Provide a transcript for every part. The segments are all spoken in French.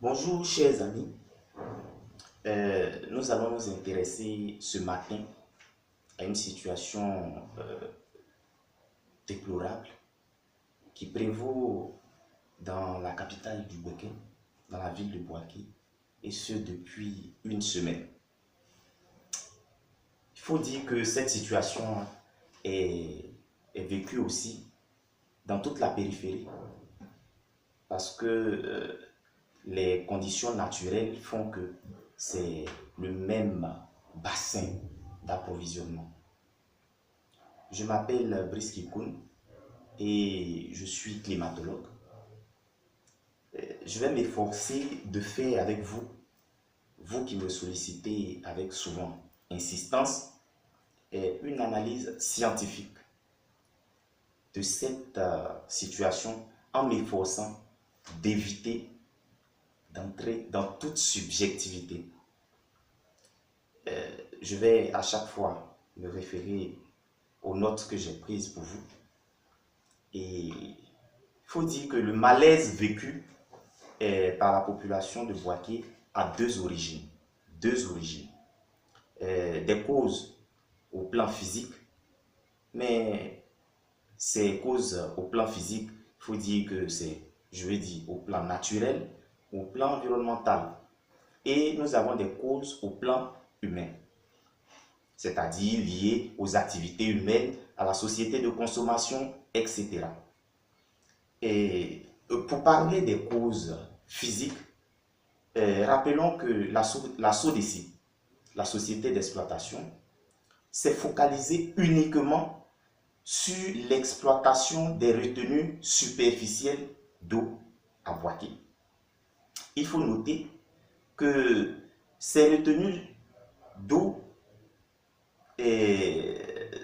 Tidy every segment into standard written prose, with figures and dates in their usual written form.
Bonjour chers amis. Nous allons nous intéresser ce matin à une situation déplorable qui prévaut dans la capitale du Burkina, dans la ville de Bouaké, et ce depuis une semaine. Il faut dire que cette situation est vécue aussi dans toute la périphérie parce que les conditions naturelles font que c'est le même bassin d'approvisionnement. Je m'appelle Brice Kikoun et je suis climatologue. Je vais m'efforcer de faire avec vous, vous qui me sollicitez avec souvent insistance, une analyse scientifique de cette situation en m'efforçant d'éviter d'entrer dans toute subjectivité. Je vais à chaque fois me référer aux notes que j'ai prises pour vous. Et il faut dire que le malaise vécu par la population de Bouaké a deux origines. Deux origines. Des causes au plan physique, mais ces causes au plan physique, il faut dire que c'est, je vais dire, au plan naturel, au plan environnemental. Et nous avons des causes au plan humain, c'est-à-dire liées aux activités humaines, à la société de consommation, etc. Et pour parler des causes physiques, rappelons que la SODECI, la société d'exploitation, s'est focalisée uniquement sur l'exploitation des retenues superficielles d'eau à Bouaké. Il faut noter que ces retenues d'eau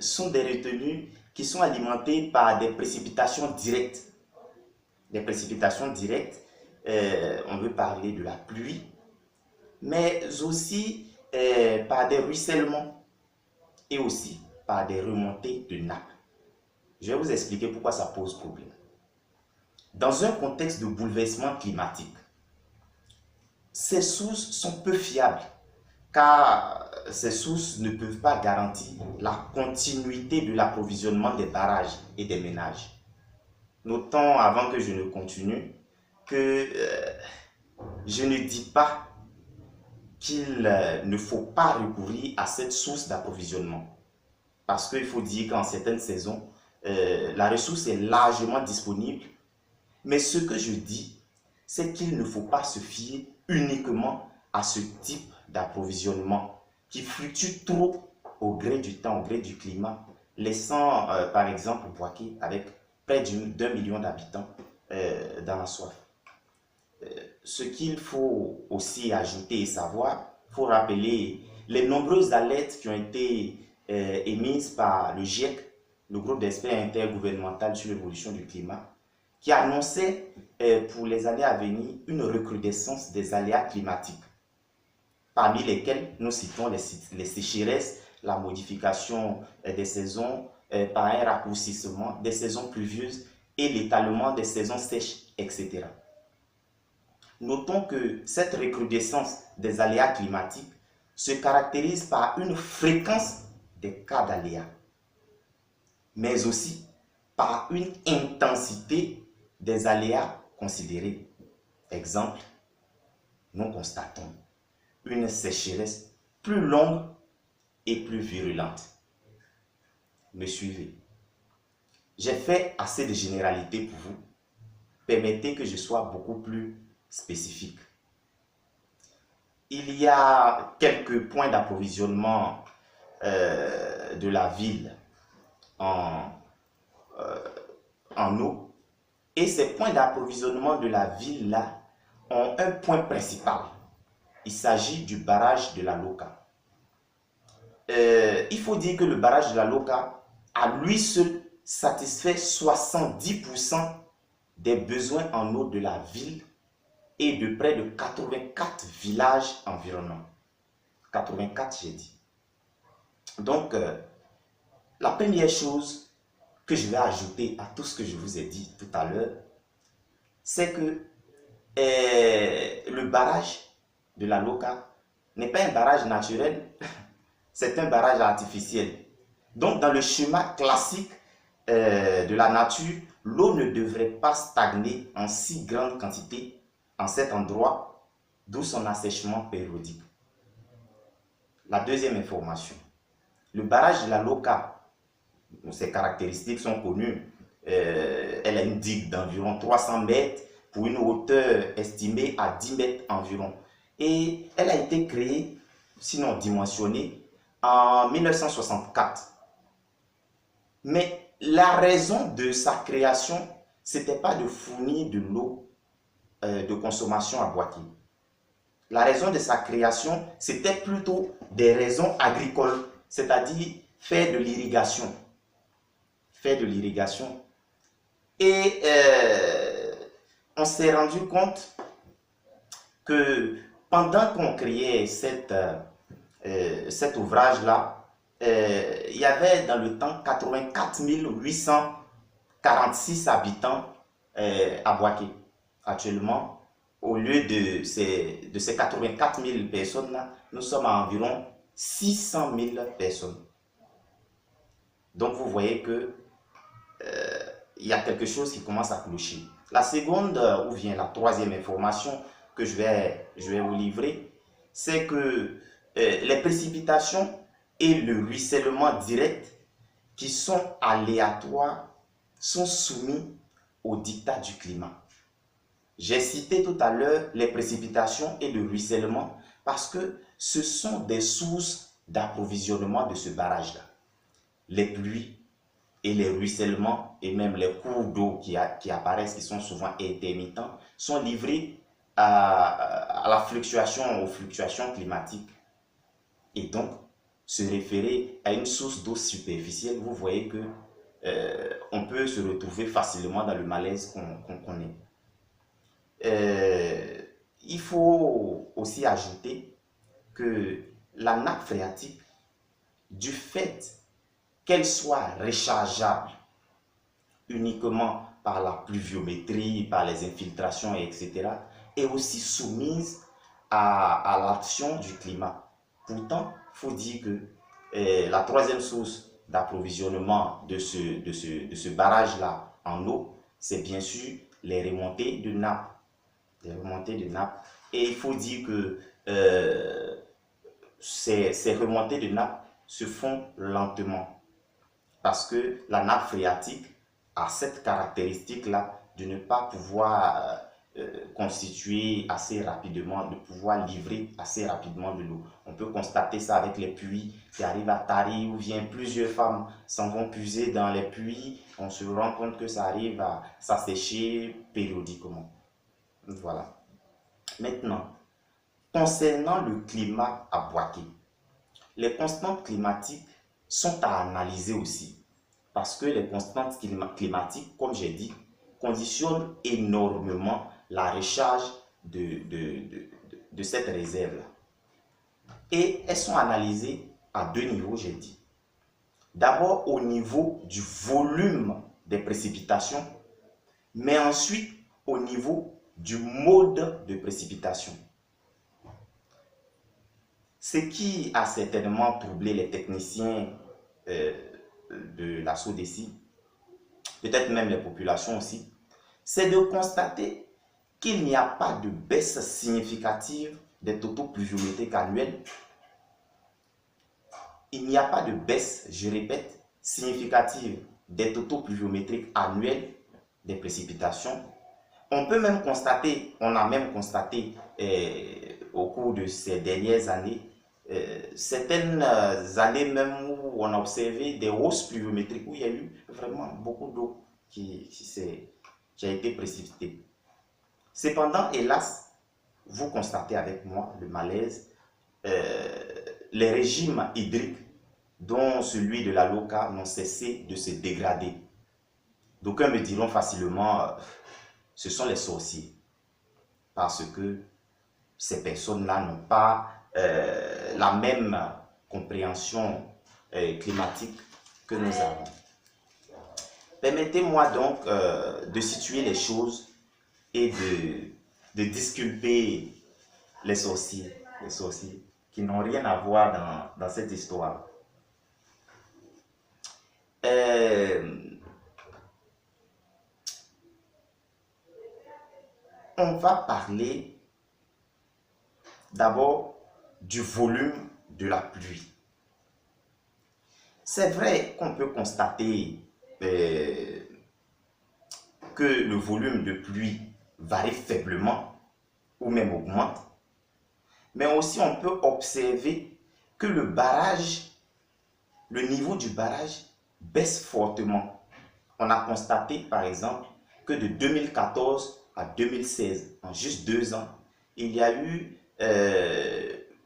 sont des retenues qui sont alimentées par des précipitations directes. Des précipitations directes, on veut parler de la pluie, mais aussi par des ruissellements et aussi par des remontées de nappes. Je vais vous expliquer pourquoi ça pose problème. Dans un contexte de bouleversement climatique, ces sources sont peu fiables car ces sources ne peuvent pas garantir la continuité de l'approvisionnement des barrages et des ménages. Notons, avant que je ne continue, que je ne dis pas qu'il ne faut pas recourir à cette source d'approvisionnement. Parce qu'il faut dire qu'en certaines saisons, la ressource est largement disponible. Mais ce que je dis, c'est qu'il ne faut pas se fier uniquement à ce type d'approvisionnement qui fluctue trop au gré du temps, au gré du climat, laissant par exemple Bouaké avec près d'1 million d'habitants dans la soif. Ce qu'il faut aussi ajouter et savoir, il faut rappeler les nombreuses alertes qui ont été émises par le GIEC, le groupe d'experts intergouvernemental sur l'évolution du climat, qui annonçait pour les années à venir une recrudescence des aléas climatiques, parmi lesquels nous citons les sécheresses, la modification des saisons par un raccourcissement des saisons pluvieuses et l'étalement des saisons sèches, etc. Notons que cette recrudescence des aléas climatiques se caractérise par une fréquence des cas d'aléas, mais aussi par une intensité des aléas considérés. Exemple, nous constatons une sécheresse plus longue et plus virulente. Me suivez. J'ai fait assez de généralités pour vous. Permettez que je sois beaucoup plus spécifique. Il y a quelques points d'approvisionnement de la ville en eau. Et ces points d'approvisionnement de la ville-là ont un point principal. Il s'agit du barrage de la Loka. Il faut dire que le barrage de la Loka, à lui seul, satisfait 70% des besoins en eau de la ville et de près de 84 villages environnants. 84, j'ai dit. Donc, la première chose que je vais ajouter à tout ce que je vous ai dit tout à l'heure, c'est que le barrage de la Loka n'est pas un barrage naturel, c'est un barrage artificiel. Donc, dans le schéma classique de la nature, l'eau ne devrait pas stagner en si grande quantité en cet endroit, d'où son assèchement périodique. La deuxième information, le barrage de la Loka, ses caractéristiques sont connues. Elle a une digue d'environ 300 mètres pour une hauteur estimée à 10 mètres environ. Et elle a été créée, sinon dimensionnée, en 1964. Mais la raison de sa création, ce n'était pas de fournir de l'eau de consommation à Boaké. La raison de sa création, c'était plutôt des raisons agricoles, c'est-à-dire faire de l'irrigation. Faire de l'irrigation. Et on s'est rendu compte que pendant qu'on créait cet ouvrage-là, il y avait dans le temps 84 846 habitants à Boaké. Actuellement, au lieu de ces 84 000 personnes-là, nous sommes à environ 600 000 personnes. Donc vous voyez que il y a quelque chose qui commence à clocher. La seconde, ou bien la troisième information que je vais vous livrer, c'est que les précipitations et le ruissellement direct qui sont aléatoires sont soumis au diktat du climat. J'ai cité tout à l'heure les précipitations et le ruissellement parce que ce sont des sources d'approvisionnement de ce barrage-là. Les pluies et les ruissellements et même les cours d'eau qui apparaissent, qui sont souvent intermittents, sont livrés aux fluctuations climatiques. Et donc, se référer à une source d'eau superficielle, vous voyez que on peut se retrouver facilement dans le malaise qu'on connaît. Il faut aussi ajouter que la nappe phréatique, du fait qu'elle soit rechargeable uniquement par la pluviométrie, par les infiltrations, etc., est aussi soumise à l'action du climat. Pourtant, il faut dire que la troisième source d'approvisionnement de ce barrage-là en eau, c'est bien sûr les remontées de nappe. Et il faut dire que ces remontées de nappe se font lentement parce que la nappe phréatique a cette caractéristique-là de ne pas pouvoir constituer assez rapidement, de pouvoir livrer assez rapidement de l'eau. On peut constater ça avec les puits qui arrivent à tarir, ou bien plusieurs femmes s'en vont puiser dans les puits. On se rend compte que ça arrive à s'assécher périodiquement. Voilà. Maintenant, concernant le climat à Boaké, les constantes climatiques sont à analyser aussi. Parce que les constantes climatiques, comme j'ai dit, conditionnent énormément la recharge de cette réserve-là. Et elles sont analysées à deux niveaux, j'ai dit. D'abord au niveau du volume des précipitations, mais ensuite au niveau du mode de précipitation. Ce qui a certainement troublé les techniciens de la SODECI, peut-être même les populations aussi, c'est de constater qu'il n'y a pas de baisse significative des totaux pluviométriques annuels. Il n'y a pas de baisse, je répète, significative des totaux pluviométriques annuels des précipitations. On peut même constater, on a même constaté au cours de ces dernières années, certaines années même où on a observé des hausses pluviométriques, où il y a eu vraiment beaucoup d'eau qui a été précipitée. Cependant, hélas, vous constatez avec moi le malaise, les régimes hydriques, dont celui de la Loka, n'ont cessé de se dégrader. D'aucuns me diront facilement, ce sont les sorciers, parce que ces personnes-là n'ont pas la même compréhension climatique que nous avons. Permettez-moi donc de situer les choses et de disculper les sorciers qui n'ont rien à voir dans cette histoire. On va parler d'abord du volume de la pluie. C'est vrai qu'on peut constater que le volume de pluie varie faiblement ou même augmente, mais aussi on peut observer que le niveau du barrage baisse fortement. On a constaté par exemple que de 2014 à 2016, en juste 2 ans, il y a eu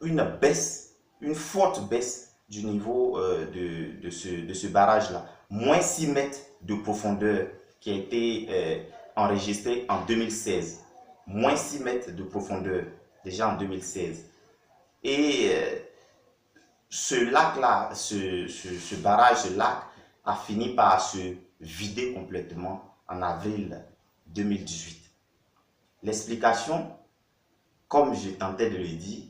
une forte baisse du niveau de ce barrage-là. Moins 6 mètres de profondeur qui a été enregistré en 2016. Moins 6 mètres de profondeur déjà en 2016. Et ce lac-là, ce barrage, ce lac a fini par se vider complètement en avril 2018. L'explication, comme je tentais de le dire,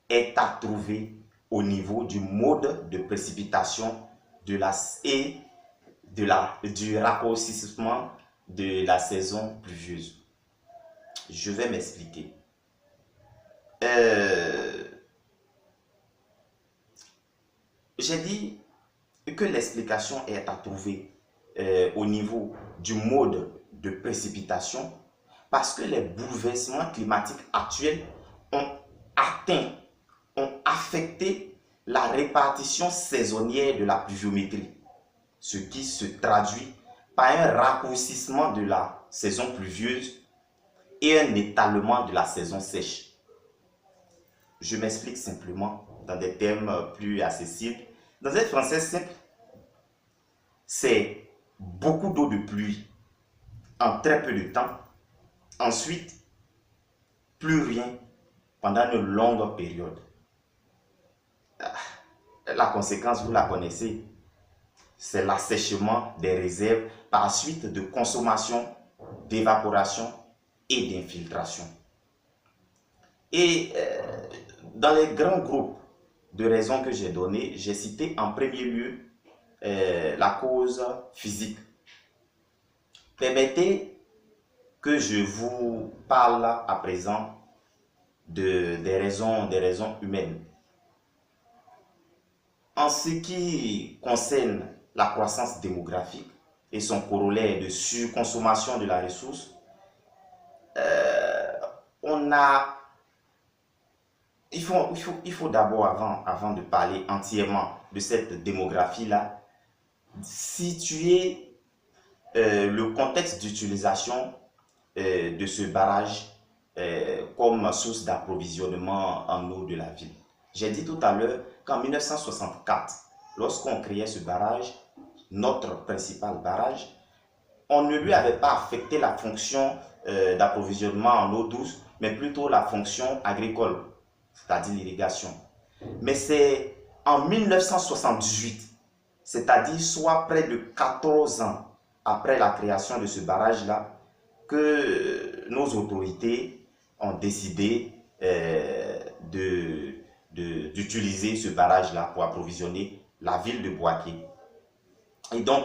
est à trouver au niveau du mode de précipitation du raccourcissement de la saison pluvieuse. Je vais m'expliquer. J'ai dit que l'explication est à trouver au niveau du mode de précipitation parce que les bouleversements climatiques actuels ont affecté la répartition saisonnière de la pluviométrie, ce qui se traduit par un raccourcissement de la saison pluvieuse et un étalement de la saison sèche. Je m'explique simplement dans des termes plus accessibles. Dans un français simple, c'est beaucoup d'eau de pluie en très peu de temps. Ensuite, plus rien pendant une longue période. La conséquence, vous la connaissez, c'est l'assèchement des réserves par suite de consommation, d'évaporation et d'infiltration. Et dans les grands groupes de raisons que j'ai données, j'ai cité en premier lieu la cause physique. Permettez que je vous parle à présent des raisons humaines. En ce qui concerne la croissance démographique et son corollaire de surconsommation de la ressource, il faut d'abord, avant de parler entièrement de cette démographie-là, situer le contexte d'utilisation de ce barrage comme source d'approvisionnement en eau de la ville. J'ai dit tout à l'heure qu'en 1964, lorsqu'on créait ce barrage, notre principal barrage, on ne lui avait pas affecté la fonction d'approvisionnement en eau douce, mais plutôt la fonction agricole, c'est-à-dire l'irrigation. Mais c'est en 1978, c'est-à-dire soit près de 14 ans après la création de ce barrage-là, que nos autorités ont décidé d'utiliser ce barrage-là pour approvisionner la ville de Bouaké. Et donc,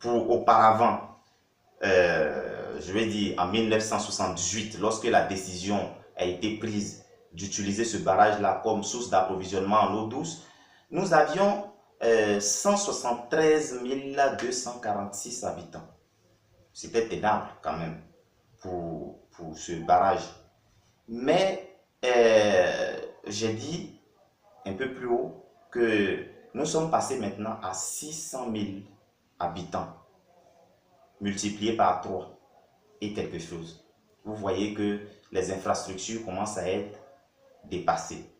auparavant, je vais dire en 1978, lorsque la décision a été prise d'utiliser ce barrage-là comme source d'approvisionnement en eau douce, nous avions 173 246 habitants. C'était énorme quand même pour ce barrage. Mais j'ai dit un peu plus haut que nous sommes passés maintenant à 600 000 habitants, multipliés par 3 et quelque chose. Vous voyez que les infrastructures commencent à être dépassées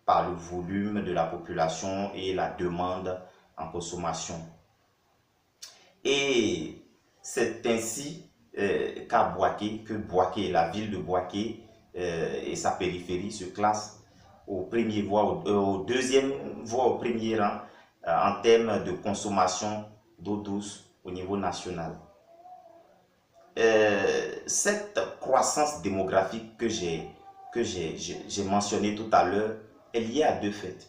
par le volume de la population et la demande en consommation. Et c'est ainsi qu'à Bouaké, la ville de Bouaké et sa périphérie se classent au premier au deuxième voire au premier rang en termes de consommation d'eau douce au niveau national. Cette croissance démographique que j'ai mentionné tout à l'heure est liée à deux faits.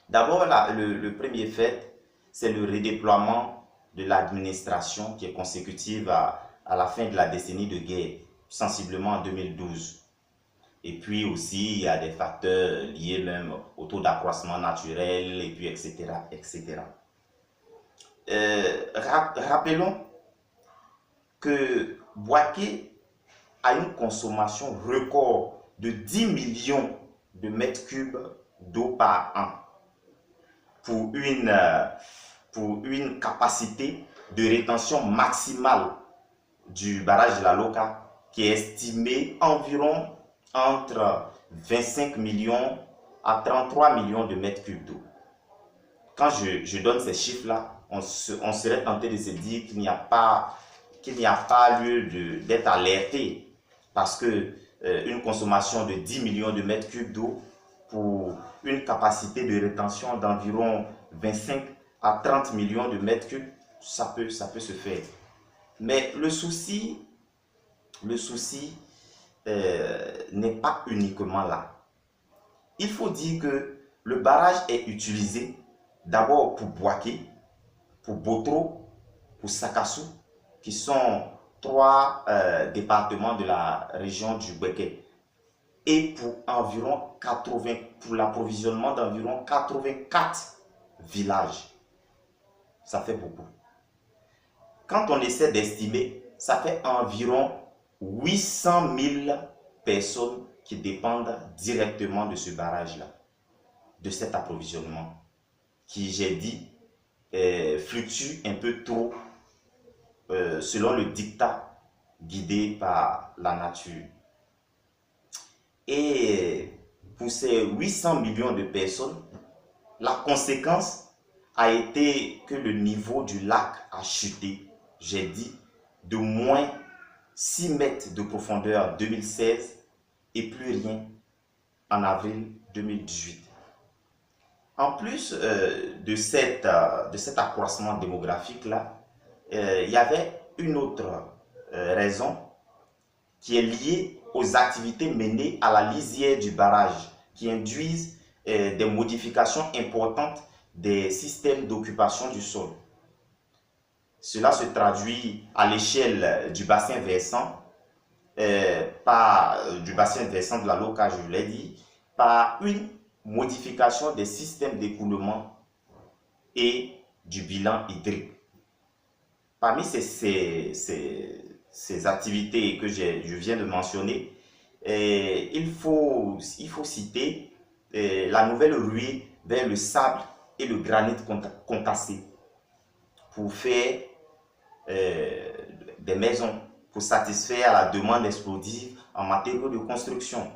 D'abord, le premier fait, c'est le redéploiement de l'administration qui est consécutive à la fin de la décennie de guerre, sensiblement en 2012. Et puis aussi, il y a des facteurs liés même au taux d'accroissement naturel, et puis etc. etc. Rappelons que Bouaké a une consommation record de 10 millions de mètres cubes d'eau par an pour une capacité de rétention maximale du barrage de la Loca qui est estimée environ entre 25 millions à 33 millions de mètres cubes d'eau. Quand je donne ces chiffres-là, on serait tenté de se dire qu'il n'y a pas lieu d'être alerté parce que une consommation de 10 millions de mètres cubes d'eau pour une capacité de rétention d'environ 25 à 30 millions de mètres cubes, ça peut se faire. Mais le souci n'est pas uniquement là. Il faut dire que le barrage est utilisé d'abord pour Bouaké, pour Botro, pour Sakassou, qui sont trois départements de la région du Bouaké, et pour l'approvisionnement d'environ 84 villages. Ça fait beaucoup. Quand on essaie d'estimer, ça fait environ 800 000 personnes qui dépendent directement de ce barrage-là, de cet approvisionnement, qui, j'ai dit, fluctue un peu trop selon le dictat guidé par la nature. Et pour ces 800 millions de personnes, la conséquence a été que le niveau du lac a chuté, j'ai dit, de moins 6 mètres de profondeur en 2016 et plus rien en avril 2018. En plus de cet accroissement démographique-là, il y avait une autre raison qui est liée aux activités menées à la lisière du barrage qui induisent des modifications importantes des systèmes d'occupation du sol. Cela se traduit à l'échelle du bassin versant, du bassin versant de la Loca, je vous l'ai dit, par une modification des systèmes d'écoulement et du bilan hydrique. Parmi ces activités que je viens de mentionner, il faut citer la nouvelle ruée vers le sable et le granit concassé pour faire des maisons, pour satisfaire la demande explosive en matériaux de construction.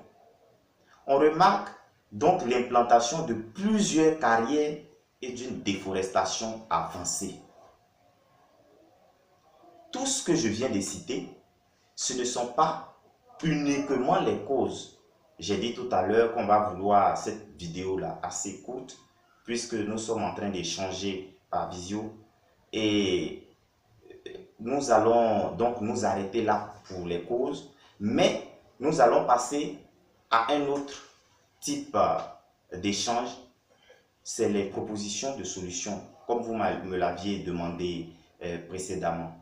On remarque donc l'implantation de plusieurs carrières et d'une déforestation avancée. Tout ce que je viens de citer, ce ne sont pas uniquement les causes. J'ai dit tout à l'heure qu'on va vouloir cette vidéo-là assez courte, puisque nous sommes en train d'échanger par visio. Et nous allons donc nous arrêter là pour les causes, mais nous allons passer à un autre type d'échange, c'est les propositions de solutions, comme vous me l'aviez demandé précédemment.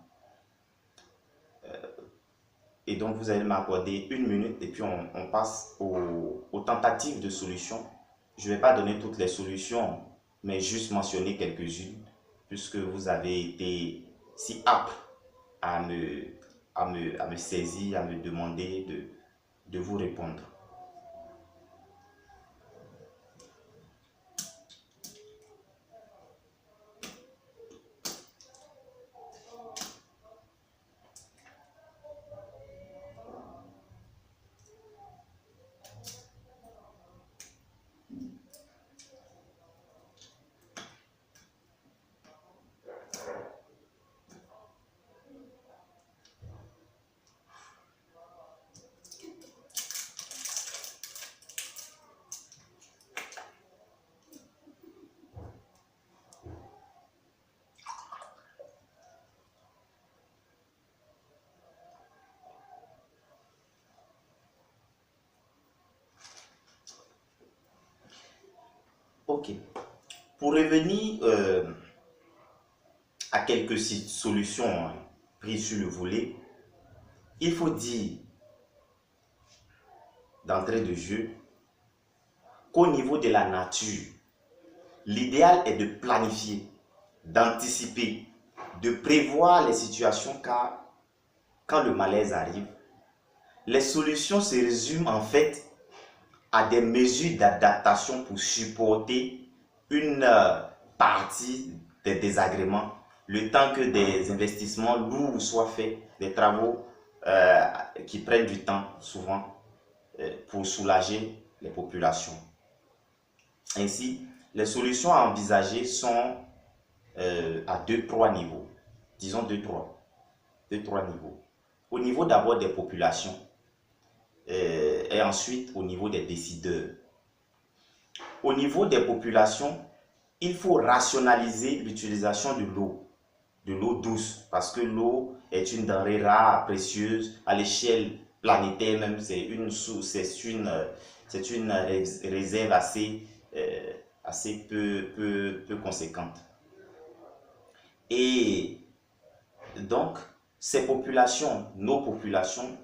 Et donc, vous allez m'accorder 1 minute et puis on passe aux tentatives de solutions. Je ne vais pas donner toutes les solutions, mais juste mentionner quelques-unes, puisque vous avez été si apte à me saisir, à me demander de vous répondre. Ok. Pour revenir à quelques solutions prises sur le volet, il faut dire d'entrée de jeu qu'au niveau de la nature, l'idéal est de planifier, d'anticiper, de prévoir les situations car quand le malaise arrive, les solutions se résument en fait à des mesures d'adaptation pour supporter une partie des désagréments, le temps que des investissements lourds soient faits, des travaux qui prennent du temps souvent pour soulager les populations. Ainsi, les solutions à envisager sont à 2-3 niveaux. Disons 2-3 niveaux. Au niveau d'abord des populations et ensuite au niveau des décideurs. Au niveau des populations, il faut rationaliser l'utilisation de l'eau douce, parce que l'eau est une denrée rare, précieuse, à l'échelle planétaire même, c'est une réserve assez peu conséquente. Et donc, ces populations, nos populations,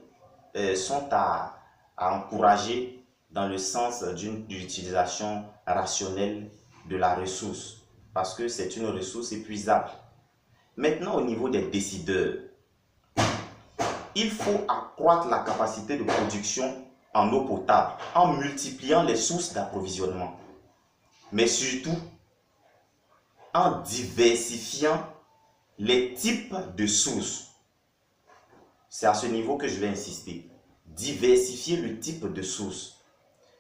sont à encourager dans le sens d'une utilisation rationnelle de la ressource, parce que c'est une ressource épuisable. Maintenant, au niveau des décideurs, il faut accroître la capacité de production en eau potable en multipliant les sources d'approvisionnement, mais surtout en diversifiant les types de sources. C'est à ce niveau que je vais insister. Diversifier le type de source.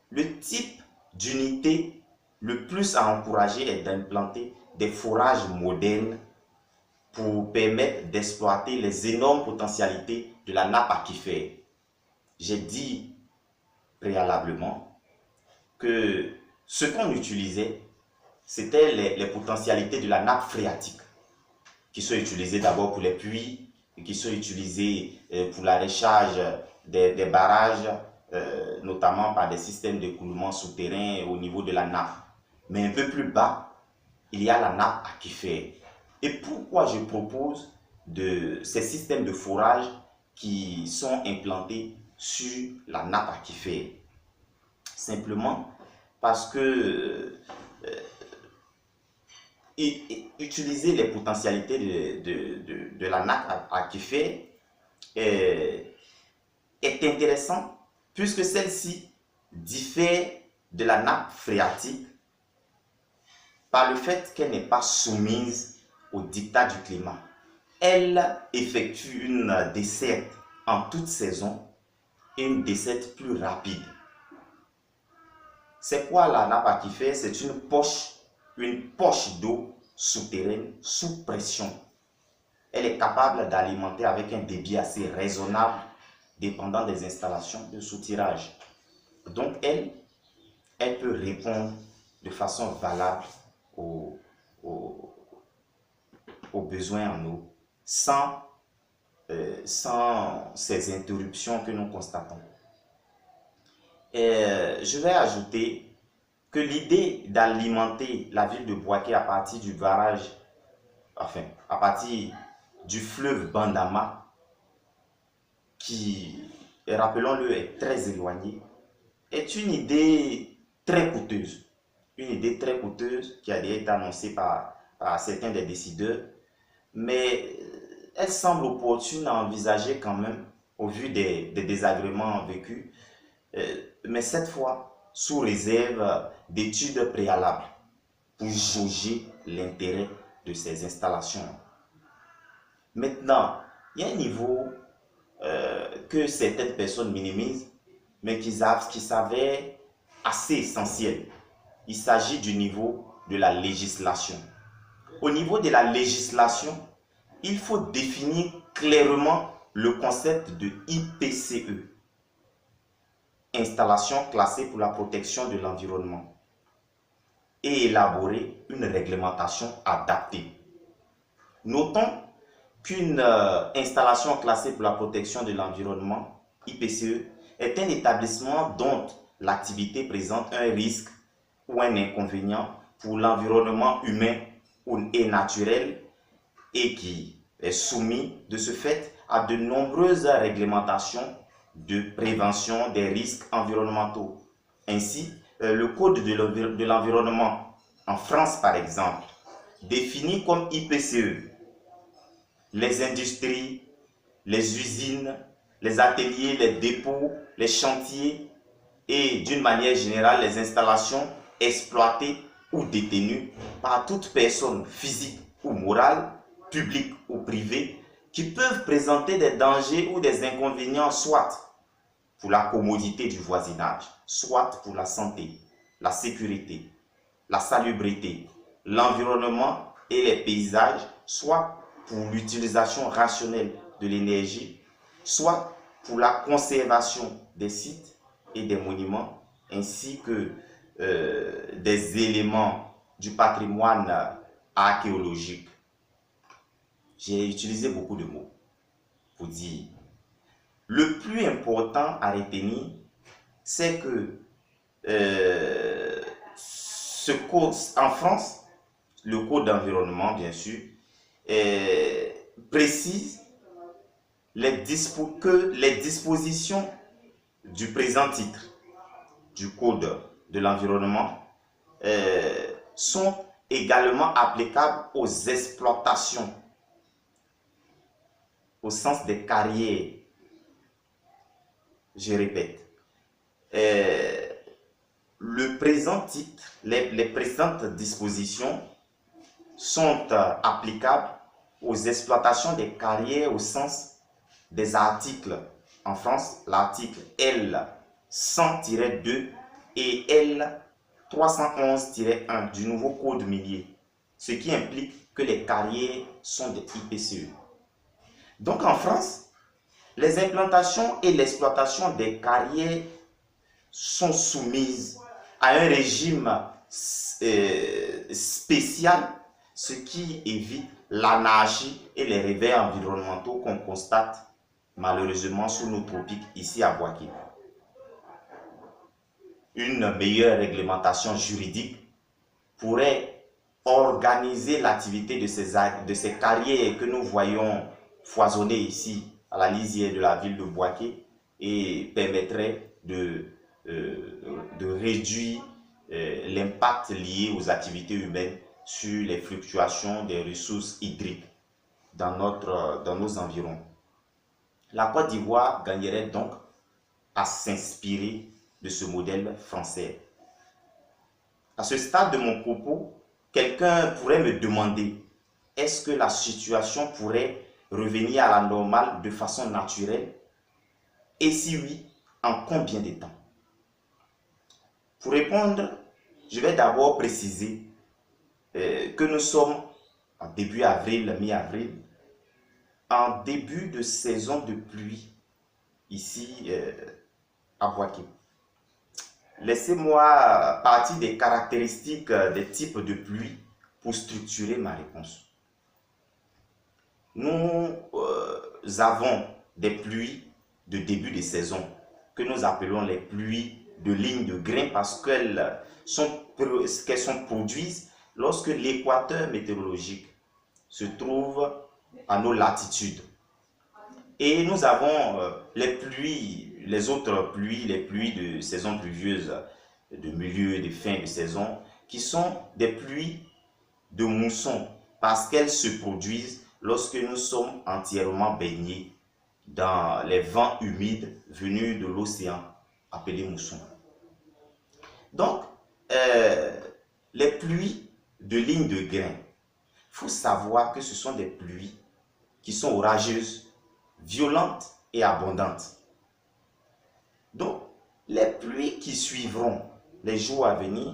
Le type d'unité le plus à encourager est d'implanter des forages modernes pour permettre d'exploiter les énormes potentialités de la nappe aquifère. J'ai dit préalablement que ce qu'on utilisait, c'était les potentialités de la nappe phréatique, qui sont utilisées d'abord pour les puits, et qui sont utilisées pour l'arrêchage des barrages, notamment par des systèmes d'écoulement souterrain au niveau de la nappe. Mais un peu plus bas, il y a la nappe aquifère. Et pourquoi je propose ces systèmes de forage qui sont implantés sur la nappe aquifère? Simplement parce que utiliser les potentialités de la nappe aquifère est intéressant, puisque celle-ci diffère de la nappe phréatique par le fait qu'elle n'est pas soumise au diktat du climat. Elle effectue une desserte en toute saison et une desserte plus rapide. C'est quoi la nappe aquifère? C'est une poche d'eau souterraine sous pression. Elle est capable d'alimenter avec un débit assez raisonnable dépendant des installations de soutirage. Donc elle peut répondre de façon valable aux besoins en eau sans ces interruptions que nous constatons. Je vais ajouter que l'idée d'alimenter la ville de Bouaké à partir du barrage, enfin à partir du fleuve Bandama, qui, rappelons-le, est très éloigné, est une idée très coûteuse. Une idée très coûteuse qui a déjà été annoncée par certains des décideurs, mais elle semble opportune à envisager quand même au vu des désagréments vécus, mais cette fois sous réserve d'études préalables pour jauger l'intérêt de ces installations. Maintenant, il y a un niveau que certaines personnes minimisent, mais qui s'avère assez essentiel. Il s'agit du niveau de la législation. Au niveau de la législation, il faut définir clairement le concept de IPCE, installation classée pour la protection de l'environnement, et élaborer une réglementation adaptée. Notons qu'une installation classée pour la protection de l'environnement, IPCE, est un établissement dont l'activité présente un risque ou un inconvénient pour l'environnement humain et naturel et qui est soumis de ce fait à de nombreuses réglementations de prévention des risques environnementaux. Ainsi, le Code de l'environnement en France, par exemple, définit comme IPCE les industries, les usines, les ateliers, les dépôts, les chantiers et d'une manière générale les installations exploitées ou détenues par toute personne physique ou morale, publique ou privée, qui peuvent présenter des dangers ou des inconvénients soit pour la commodité du voisinage, soit pour la santé, la sécurité, la salubrité, l'environnement et les paysages, soit pour l'utilisation rationnelle de l'énergie, soit pour la conservation des sites et des monuments, ainsi que des éléments du patrimoine archéologique. J'ai utilisé beaucoup de mots pour dire. Le plus important à retenir, c'est que ce code, en France, le code d'environnement, bien sûr, précise que les dispositions du présent titre du code de l'environnement sont également applicables aux exploitations, au sens des carrières. Je répète, le présent titre, les présentes dispositions sont applicables aux exploitations des carrières au sens des articles. En France, l'article L 100-2 et L 311-1 du nouveau code minier, ce qui implique que les carrières sont des IPCE. Donc en France, les implantations et l'exploitation des carrières sont soumises à un régime spécial, ce qui évite l'anarchie et les réveils environnementaux qu'on constate malheureusement sous nos tropiques ici à Boaké. Une meilleure réglementation juridique pourrait organiser l'activité de ces carrières que nous voyons foisonner ici à la lisière de la ville de Boaké et permettrait de réduire l'impact lié aux activités humaines sur les fluctuations des ressources hydriques dans nos environs. La Côte d'Ivoire gagnerait donc à s'inspirer de ce modèle français. À ce stade de mon propos, quelqu'un pourrait me demander, est-ce que la situation pourrait revenir à la normale de façon naturelle? Et si oui, en combien de temps? Pour répondre, je vais d'abord préciser que nous sommes en début avril, mi-avril, en début de saison de pluie ici à Boaké. Laissez-moi partir des caractéristiques des types de pluie pour structurer ma réponse. Nous avons des pluies de début de saison que nous appelons les pluies de ligne de grain parce qu'elles sont produites lorsque l'équateur météorologique se trouve à nos latitudes. Et nous avons les autres pluies, les pluies de saison pluvieuse, de milieu et de fin de saison, qui sont des pluies de mousson parce qu'elles se produisent lorsque nous sommes entièrement baignés dans les vents humides venus de l'océan, appelés moussons. Donc, les pluies de ligne de grain, il faut savoir que ce sont des pluies qui sont orageuses, violentes et abondantes. Donc, les pluies qui suivront les jours à venir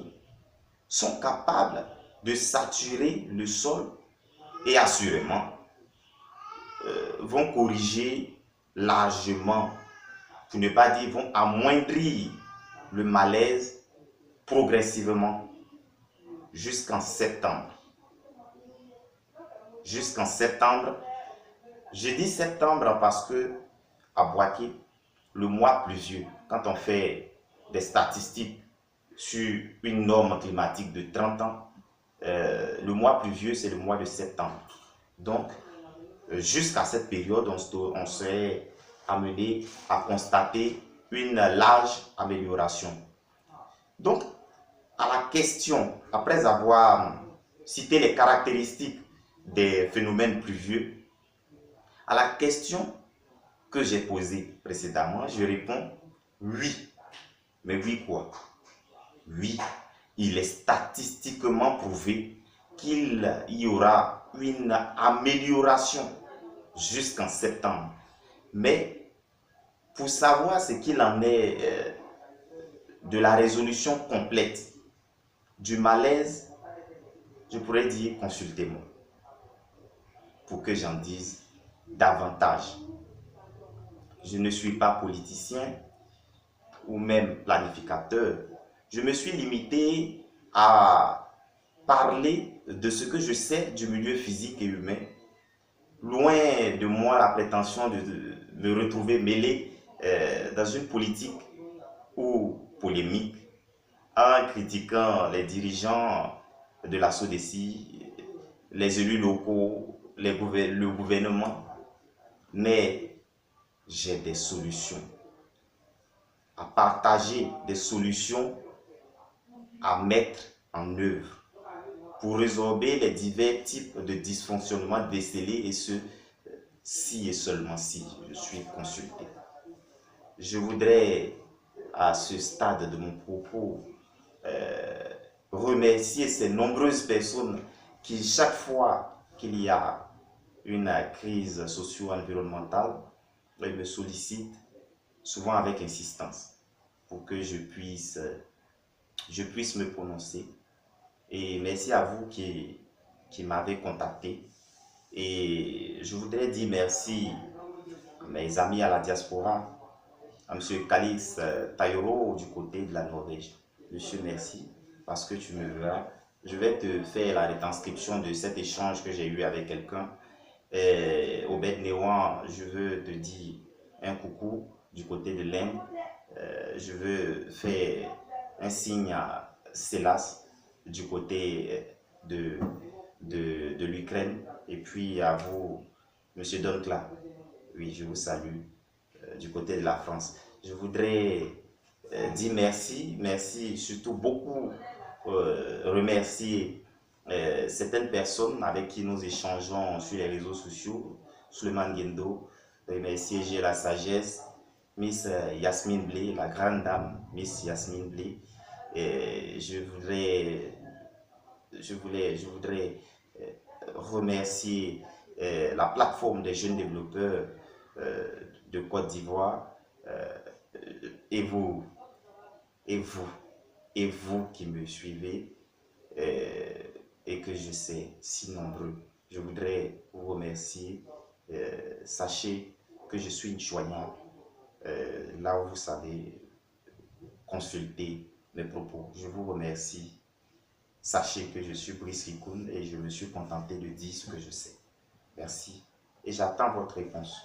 sont capables de saturer le sol et assurément vont corriger largement, pour ne pas dire vont amoindrir le malaise progressivement jusqu'en septembre. Jusqu'en septembre. Je dis septembre parce que à Boaké, le mois pluvieux, quand on fait des statistiques sur une norme climatique de 30 ans, le mois pluvieux, c'est le mois de septembre. Donc, jusqu'à cette période, on serait amené à constater une large amélioration. Donc, à la question, après avoir cité les caractéristiques des phénomènes pluvieux, à la question que j'ai posée précédemment, je réponds oui. Mais oui quoi? Oui, il est statistiquement prouvé qu'il y aura une amélioration jusqu'en septembre. Mais pour savoir ce qu'il en est de la résolution complète du malaise, je pourrais dire consultez-moi pour que j'en dise davantage. Je ne suis pas politicien ou même planificateur. Je me suis limité à parler de ce que je sais du milieu physique et humain. Loin de moi la prétention de me retrouver mêlé dans une politique ou polémique en critiquant les dirigeants de la SODECI, les élus locaux, le gouvernement. Mais j'ai des solutions à partager, des solutions à mettre en œuvre pour résorber les divers types de dysfonctionnements décelés, et ce, si et seulement si je suis consulté. Je voudrais, à ce stade de mon propos, remercier ces nombreuses personnes qui, chaque fois qu'il y a une crise socio-environnementale, me sollicitent, souvent avec insistance, pour que je puisse me prononcer. Et merci à vous qui m'avez contacté. Et je voudrais dire merci à mes amis à la diaspora, à M. Calix Tayoro du côté de la Norvège. Monsieur, merci, parce que tu me verras. Je vais te faire la retranscription de cet échange que j'ai eu avec quelqu'un. Obed Néwan, je veux te dire un coucou du côté de l'Inde. Je veux faire un signe à Célas du côté de l'Ukraine. Et puis à vous, Monsieur Doncla, oui, je vous salue du côté de la France. Je voudrais dire merci, surtout beaucoup remercier certaines personnes avec qui nous échangeons sur les réseaux sociaux. Suleiman Gendo, remercier J'ai la sagesse, Miss Yasmine Blé, la grande dame Miss Yasmine Blé. Et je voudrais remercier la plateforme des jeunes développeurs de Côte d'Ivoire, et vous qui me suivez et que je sais si nombreux. Je voudrais vous remercier. Sachez que je suis joignable là où vous savez consulter mes propos. Je vous remercie. Sachez que je suis Brice Rikoun et je me suis contenté de dire ce que je sais. Merci et j'attends votre réponse.